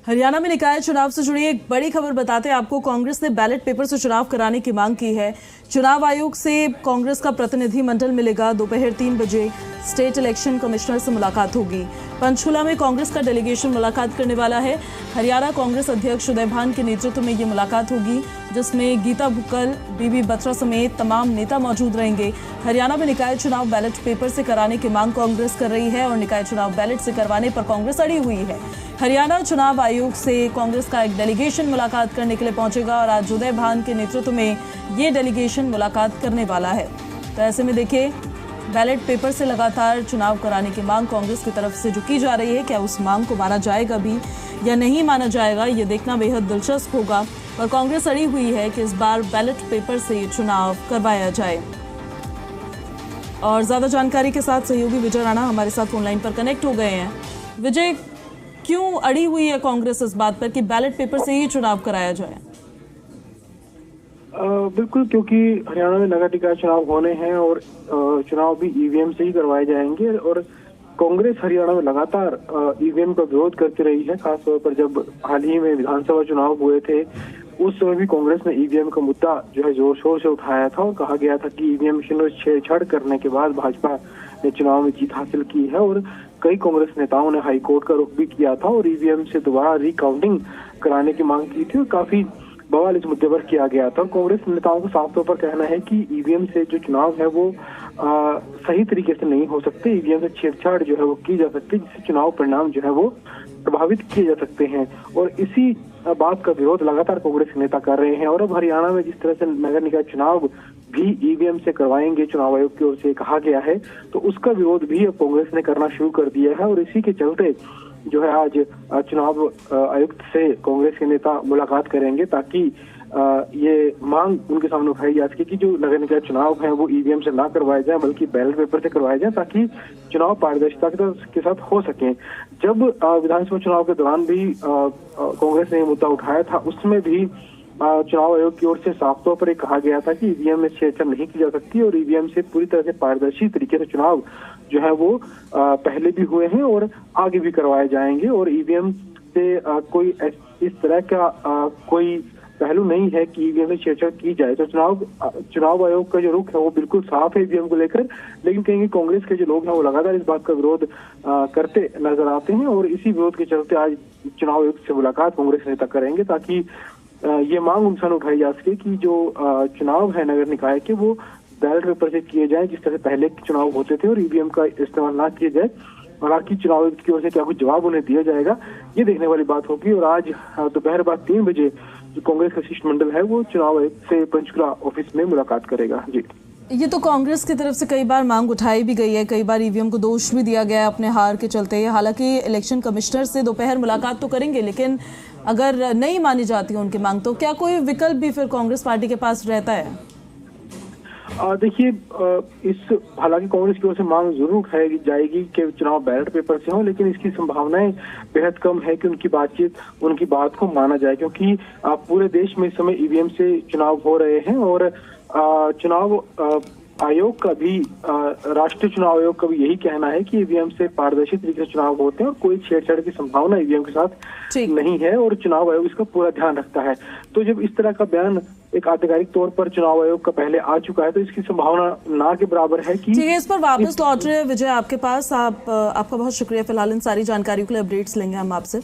हरियाणा में निकाय चुनाव से जुड़ी एक बड़ी खबर बताते हैं आपको। कांग्रेस ने बैलेट पेपर से चुनाव कराने की मांग की है। चुनाव आयोग से कांग्रेस का प्रतिनिधि मंडल मिलेगा। दोपहर 3 बजे स्टेट इलेक्शन कमिश्नर से मुलाकात होगी। पंचकुला में कांग्रेस का डेलीगेशन मुलाकात करने वाला है। हरियाणा कांग्रेस अध्यक्ष उदय भान के नेतृत्व में ये मुलाकात होगी, जिसमें गीता भुक्कल, बीबी बत्रा समेत तमाम नेता मौजूद रहेंगे। हरियाणा में निकाय चुनाव बैलेट पेपर से कराने की मांग कांग्रेस कर रही है और निकाय चुनाव बैलेट से करवाने पर कांग्रेस अड़ी हुई है। हरियाणा चुनाव आयोग से कांग्रेस का एक डेलीगेशन मुलाकात करने के लिए पहुंचेगा और आज उदय भान के नेतृत्व में ये डेलीगेशन मुलाकात करने वाला है। तो ऐसे में देखिए, बैलेट पेपर से लगातार चुनाव कराने की मांग कांग्रेस की तरफ से जो की जा रही है, क्या उस मांग को माना जाएगा भी या नहीं माना जाएगा, ये देखना बेहद दिलचस्प होगा। और कांग्रेस अड़ी हुई है कि इस बार बैलेट पेपर से चुनाव करवाया जाए। और ज्यादा जानकारी के साथ सहयोगी विजय राणा हमारे साथ फोनलाइन पर कनेक्ट हो गए हैं। विजय, क्यों अड़ी हुई है कांग्रेस इस बात पर कि बैलेट पेपर से ही चुनाव कराया जाए? बिल्कुल, क्योंकि हरियाणा में नगर निकाय चुनाव होने हैं और चुनाव भी ईवीएम से ही करवाए जाएंगे। और कांग्रेस हरियाणा में लगातार ईवीएम का विरोध करती रही है। खासतौर पर जब हाल ही में विधानसभा चुनाव हुए थे, उस समय भी कांग्रेस ने ईवीएम का मुद्दा जो है जोर शोर से उठाया था और कहा गया था कि ईवीएम मशीनों से छेड़छाड़ करने के बाद भाजपा ने चुनाव में जीत हासिल की है। और कई कांग्रेस नेताओं ने हाईकोर्ट का रुख भी किया था और ईवीएम से दोबारा रिकाउंटिंग कराने की मांग की थी और काफी बवाल इस मुद्दे पर किया गया था। कांग्रेस नेताओं को साफ तौर पर कहना है कि ईवीएम से जो चुनाव है वो सही तरीके से नहीं हो सकते। ईवीएम से छेड़छाड़ जो है वो की जा सकती है, जिससे चुनाव परिणाम जो है वो प्रभावित किए जा सकते हैं। और इसी बात का विरोध लगातार कांग्रेस के नेता कर रहे हैं। और अब हरियाणा में जिस तरह से नगर निकाय चुनाव भी ईवीएम से करवाएंगे, चुनाव आयोग की ओर से कहा गया है, तो उसका विरोध भी अब कांग्रेस ने करना शुरू कर दिया है। और इसी के चलते जो है आज चुनाव आयुक्त से कांग्रेस के नेता मुलाकात करेंगे, ताकि ये मांग उनके सामने उठाई जा सके कि जो नगर निकाय चुनाव है वो ईवीएम से ना करवाए जाए बल्कि बैलेट पेपर से करवाए जाए, ताकि चुनाव पारदर्शिता के साथ हो सके। जब विधानसभा चुनाव के दौरान भी कांग्रेस ने ये मुद्दा उठाया था, उसमें भी चुनाव आयोग की ओर से साफ तौर पर ये कहा गया था कि ईवीएम में छेड़छाड़ नहीं की जा सकती और ईवीएम से पूरी तरह से पारदर्शी तरीके से चुनाव जो है वो पहले भी हुए हैं और आगे भी करवाए जाएंगे। और ईवीएम से कोई इस तरह का कोई पहलू नहीं है कि ईवीएम में छेड़छाड़ की जाए। तो चुनाव आयोग का जो रुख है वो बिल्कुल साफ है ईवीएम को लेकर, लेकिन कहेंगे कांग्रेस के जो लोग हैं वो लगातार इस बात का विरोध करते नजर आते हैं। और इसी विरोध के चलते आज चुनाव आयोग से मुलाकात कांग्रेस नेता करेंगे, ताकि ये मांग उनसे उठाई जा सके कि जो चुनाव है नगर निकाय के वो बैलेट पेपर से किए जाए, जिस तरह से पहले चुनाव होते थे, और ईवीएम का इस्तेमाल ना किया जाए। हालांकि चुनाव आयोग की ओर से क्या कुछ जवाब उन्हें दिया जाएगा, ये देखने वाली बात होगी। और आज दोपहर बाद 3 बजे जो कांग्रेस का शिष्टमंडल है वो चुनाव आयोग से पंचकुला ऑफिस में मुलाकात करेगा। जी, ये तो कांग्रेस की तरफ से कई बार मांग उठाई भी गई है, कई बार ईवीएम को दोष भी दिया गया है अपने हार के चलते। हालांकि इलेक्शन कमिश्नर से दोपहर मुलाकात तो करेंगे, लेकिन अगर नहीं मानी जाती है उनकी मांग, तो क्या कोई विकल्प भी फिर कांग्रेस पार्टी के पास रहता है? देखिए, हालांकि कांग्रेस की ओर से मांग जरूर उठाई जाएगी कि चुनाव बैलेट पेपर से हो, लेकिन इसकी संभावनाएं बेहद कम है कि उनकी बात को माना जाए, क्योंकि पूरे देश में इस समय ईवीएम से चुनाव हो रहे हैं। और चुनाव आयोग का भी, राष्ट्रीय चुनाव आयोग का भी यही कहना है कि ईवीएम से पारदर्शी तरीके से चुनाव होते हैं और कोई छेड़छाड़ की संभावना ईवीएम के साथ नहीं है, और चुनाव आयोग इसका पूरा ध्यान रखता है। तो जब इस तरह का बयान एक आधिकारिक तौर पर चुनाव आयोग का पहले आ चुका है, तो इसकी संभावना ना के बराबर है कि ठीक है। इस पर वापस लौट रहे विजय आपके पास। आपका बहुत शुक्रिया। फिलहाल इन सारी जानकारियों के लिए अपडेट्स लेंगे हम आपसे।